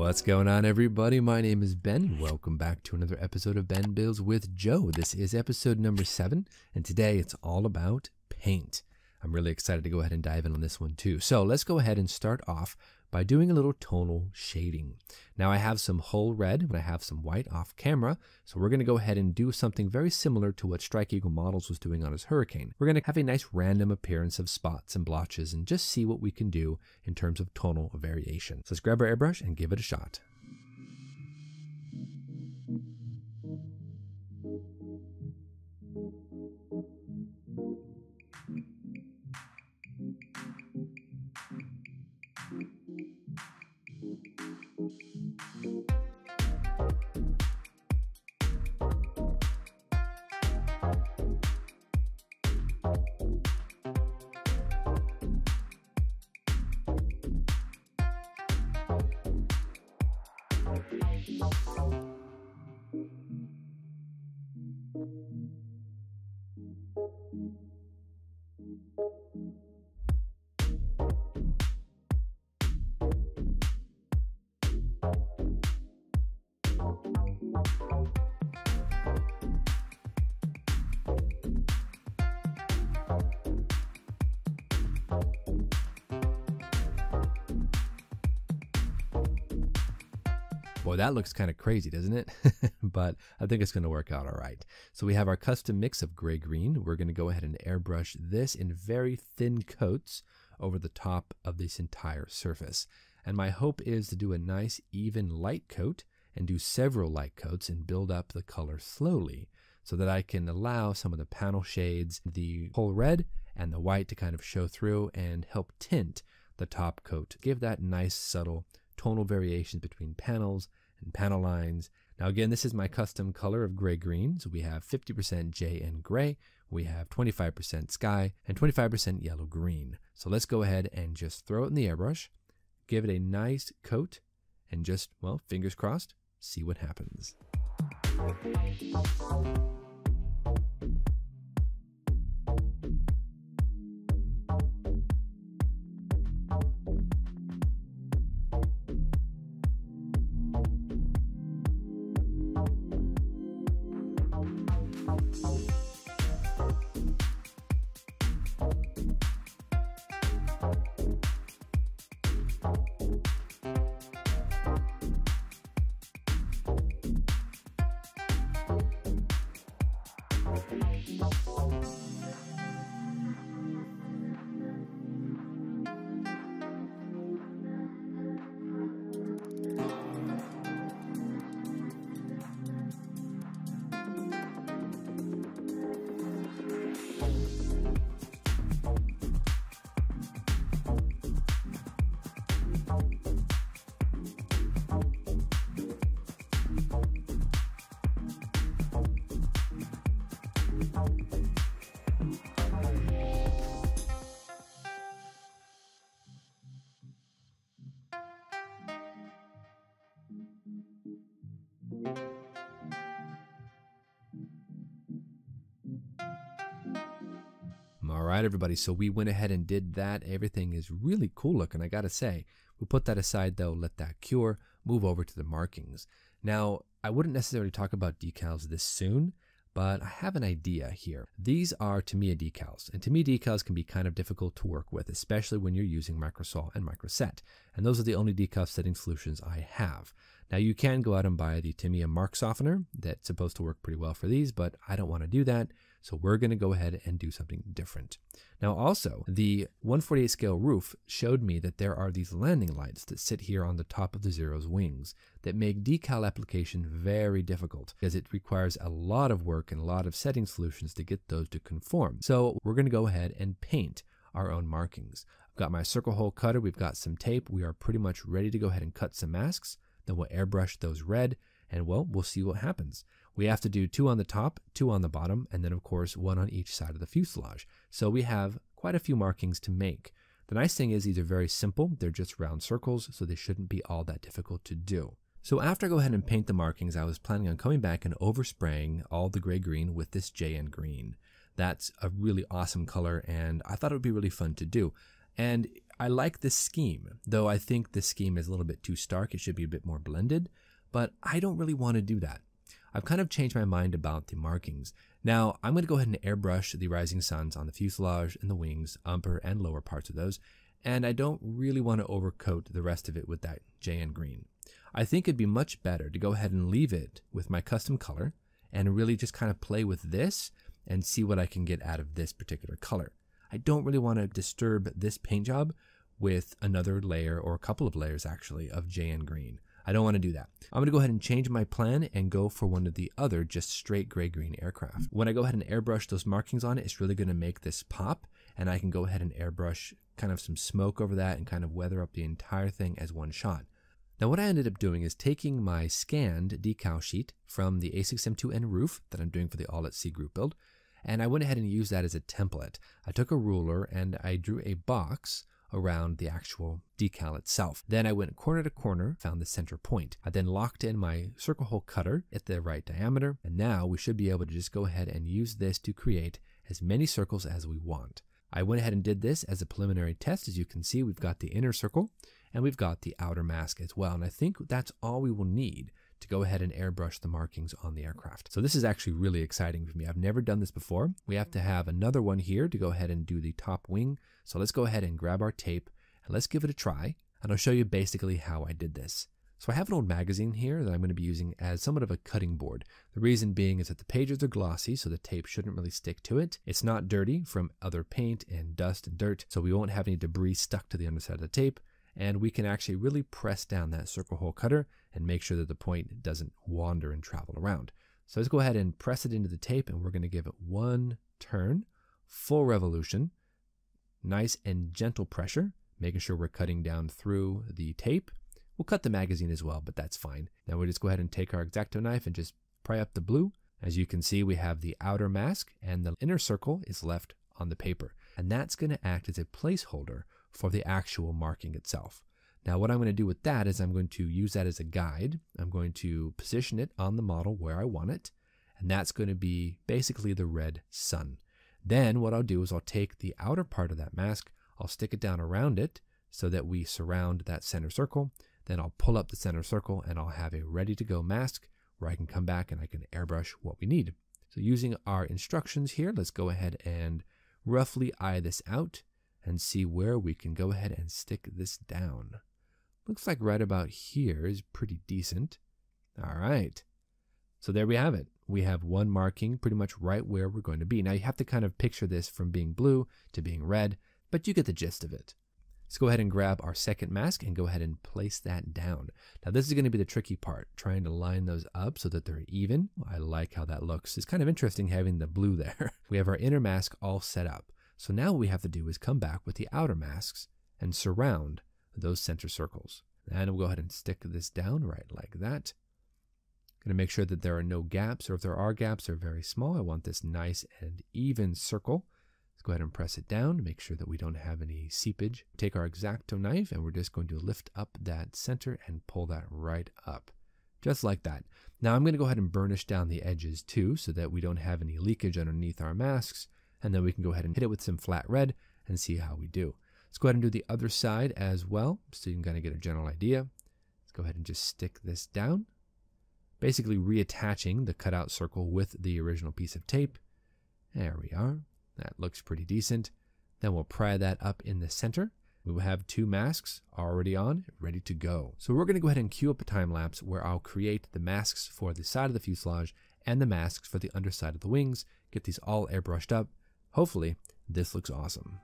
What's going on, everybody? My name is Ben. Welcome back to another episode of Ben Builds with Joe. This is episode number 7, and today it's all about paint. I'm really excited to go ahead and dive in on this one too. So let's go ahead and start off by doing a little tonal shading. Now I have some whole red and I have some white off camera, so we're going to go ahead and do something very similar to what Strike Eagle Models was doing on his Hurricane. We're going to have a nice random appearance of spots and blotches and just see what we can do in terms of tonal variation. So let's grab our airbrush and give it a shot. Boy, that looks kind of crazy, doesn't it? But I think it's going to work out all right. So we have our custom mix of gray-green. We're going to go ahead and airbrush this in very thin coats over the top of this entire surface. And my hope is to do a nice even light coat and do several light coats and build up the color slowly so that I can allow some of the panel shades, the whole red and the white to kind of show through and help tint the top coat. Give that nice subtle tonal variations between panels and panel lines. Now again, this is my custom color of gray-green. So we have 50% JN gray, we have 25% sky, and 25% yellow-green. So let's go ahead and just throw it in the airbrush, give it a nice coat, and just, well, fingers crossed, see what happens. All right, everybody, so we went ahead and did that. Everything is really cool looking, I gotta say. We'll put that aside though, let that cure, move over to the markings. Now, I wouldn't necessarily talk about decals this soon, but I have an idea here. These are Tamiya decals, and Tamiya decals can be kind of difficult to work with, especially when you're using microsol and microset. And those are the only decal setting solutions I have. Now you can go out and buy the Tamiya mark softener that's supposed to work pretty well for these, but I don't want to do that. So we're going to go ahead and do something different. Now also, the 1/48 scale roof showed me that there are these landing lights that sit here on the top of the Zero's wings that make decal application very difficult because it requires a lot of work and a lot of setting solutions to get those to conform. So we're going to go ahead and paint our own markings. I've got my circle hole cutter, we've got some tape, we are pretty much ready to go ahead and cut some masks. Then we'll airbrush those red and well, we'll see what happens. We have to do 2 on the top, 2 on the bottom, and then of course 1 on each side of the fuselage. So we have quite a few markings to make. The nice thing is these are very simple. They're just round circles, so they shouldn't be all that difficult to do. So after I go ahead and paint the markings, I was planning on coming back and overspraying all the gray-green with this IJN Green. That's a really awesome color, and I thought it would be really fun to do. And I like this scheme, though I think this scheme is a little bit too stark. It should be a bit more blended, but I don't really want to do that. I've kind of changed my mind about the markings. Now, I'm going to go ahead and airbrush the rising suns on the fuselage and the wings, upper and lower parts of those, and I don't really want to overcoat the rest of it with that IJN Green. I think it'd be much better to go ahead and leave it with my custom color and really just kind of play with this and see what I can get out of this particular color. I don't really want to disturb this paint job with another layer, or a couple of layers actually, of IJN Green. I don't want to do that. I'm going to go ahead and change my plan and go for one of the other just straight gray-green aircraft. When I go ahead and airbrush those markings on it, it's really going to make this pop, and I can go ahead and airbrush kind of some smoke over that and kind of weather up the entire thing as one shot. Now what I ended up doing is taking my scanned decal sheet from the A6M2N roof that I'm doing for the All at Sea group build, and I went ahead and used that as a template. I took a ruler and I drew a box around the actual decal itself. Then I went corner to corner, found the center point. I then locked in my circle hole cutter at the right diameter, and now we should be able to just go ahead and use this to create as many circles as we want. I went ahead and did this as a preliminary test. As you can see, we've got the inner circle and we've got the outer mask as well. And I think that's all we will need to go ahead and airbrush the markings on the aircraft. So this is actually really exciting for me. I've never done this before. We have to have another one here to go ahead and do the top wing. So let's go ahead and grab our tape and let's give it a try. And I'll show you basically how I did this. So I have an old magazine here that I'm going to be using as somewhat of a cutting board. The reason being is that the pages are glossy, so the tape shouldn't really stick to it. It's not dirty from other paint and dust and dirt, so we won't have any debris stuck to the underside of the tape. And we can actually really press down that circle hole cutter and make sure that the point doesn't wander and travel around. So let's go ahead and press it into the tape, and we're going to give it one turn, full revolution, nice and gentle pressure, making sure we're cutting down through the tape. We'll cut the magazine as well, but that's fine. Now we'll just go ahead and take our X-Acto knife and just pry up the blue. As you can see, we have the outer mask and the inner circle is left on the paper. And that's going to act as a placeholder for the actual marking itself. Now what I'm going to do with that is I'm going to use that as a guide. I'm going to position it on the model where I want it. And that's going to be basically the red sun. Then what I'll do is I'll take the outer part of that mask, I'll stick it down around it so that we surround that center circle. Then I'll pull up the center circle and I'll have a ready to go mask where I can come back and I can airbrush what we need. So using our instructions here, let's go ahead and roughly eye this out and see where we can go ahead and stick this down. Looks like right about here is pretty decent. All right. So there we have it. We have one marking pretty much right where we're going to be. Now you have to kind of picture this from being blue to being red, but you get the gist of it. Let's go ahead and grab our second mask and go ahead and place that down. Now this is going to be the tricky part, trying to line those up so that they're even. I like how that looks. It's kind of interesting having the blue there. We have our inner mask all set up. So now what we have to do is come back with the outer masks and surround those center circles. And we'll go ahead and stick this down right like that. Going to make sure that there are no gaps, or if there are gaps, they're very small. I want this nice and even circle. Go ahead and press it down to make sure that we don't have any seepage. Take our X-Acto knife and we're just going to lift up that center and pull that right up. Just like that. Now I'm going to go ahead and burnish down the edges too so that we don't have any leakage underneath our masks. And then we can go ahead and hit it with some flat red and see how we do. Let's go ahead and do the other side as well so you can kind of get a general idea. Let's go ahead and just stick this down. Basically reattaching the cutout circle with the original piece of tape. There we are. That looks pretty decent. Then we'll pry that up in the center. We will have two masks already on, ready to go. So we're going to go ahead and cue up a time lapse where I'll create the masks for the side of the fuselage and the masks for the underside of the wings. Get these all airbrushed up. Hopefully, this looks awesome.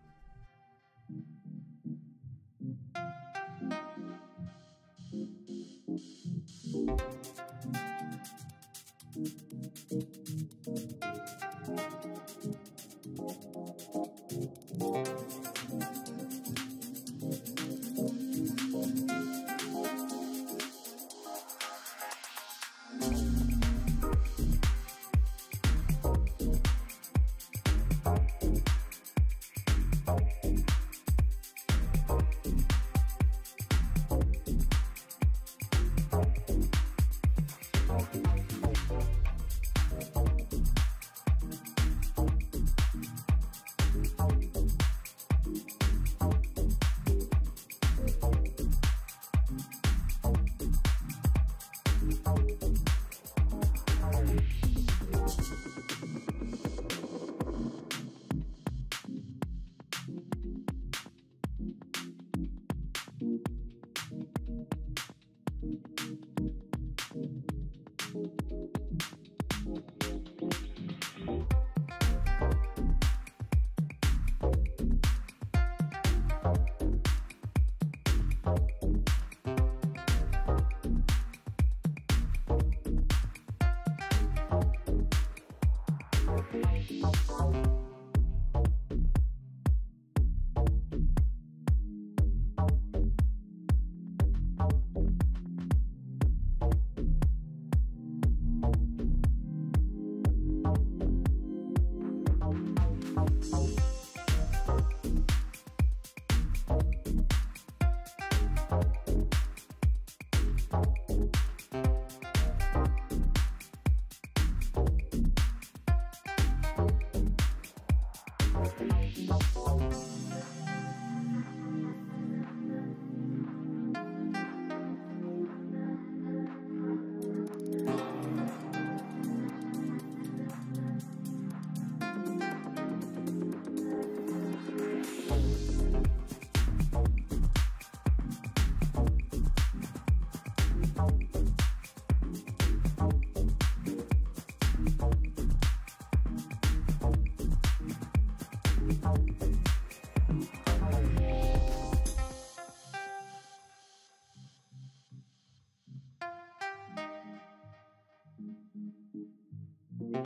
So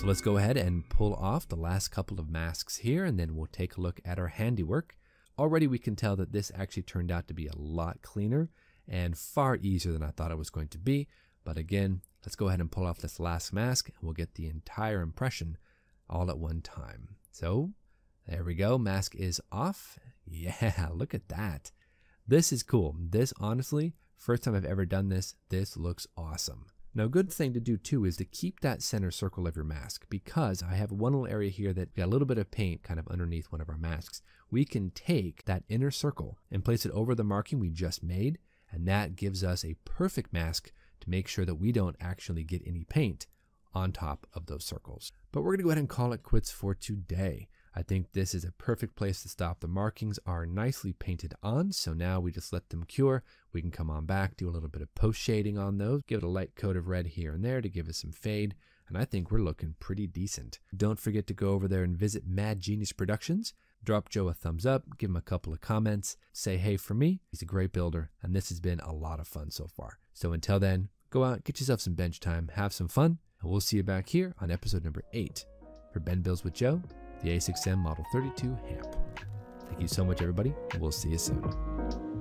let's go ahead and pull off the last couple of masks here, and then we'll take a look at our handiwork. Already we can tell that this actually turned out to be a lot cleaner and far easier than I thought it was going to be. But again, let's go ahead and pull off this last mask and we'll get the entire impression all at one time. So there we go. Mask is off. Yeah, look at that. This is cool. This honestly, first time I've ever done this, this looks awesome. Now, a good thing to do too is to keep that center circle of your mask, because I have one little area here that got a little bit of paint kind of underneath one of our masks. We can take that inner circle and place it over the marking we just made, and that gives us a perfect mask to make sure that we don't actually get any paint on top of those circles. But we're gonna go ahead and call it quits for today. I think this is a perfect place to stop. The markings are nicely painted on, so now we just let them cure. We can come on back, do a little bit of post shading on those, give it a light coat of red here and there to give us some fade, and I think we're looking pretty decent. Don't forget to go over there and visit Mad Genius Productions. Drop Joe a thumbs up, give him a couple of comments, say hey for me. He's a great builder, and this has been a lot of fun so far. So until then, go out, get yourself some bench time, have some fun, and we'll see you back here on episode number 8 for Ben Builds with Joe, the A6M Model 32 Hamp. Thank you so much, everybody. We'll see you soon.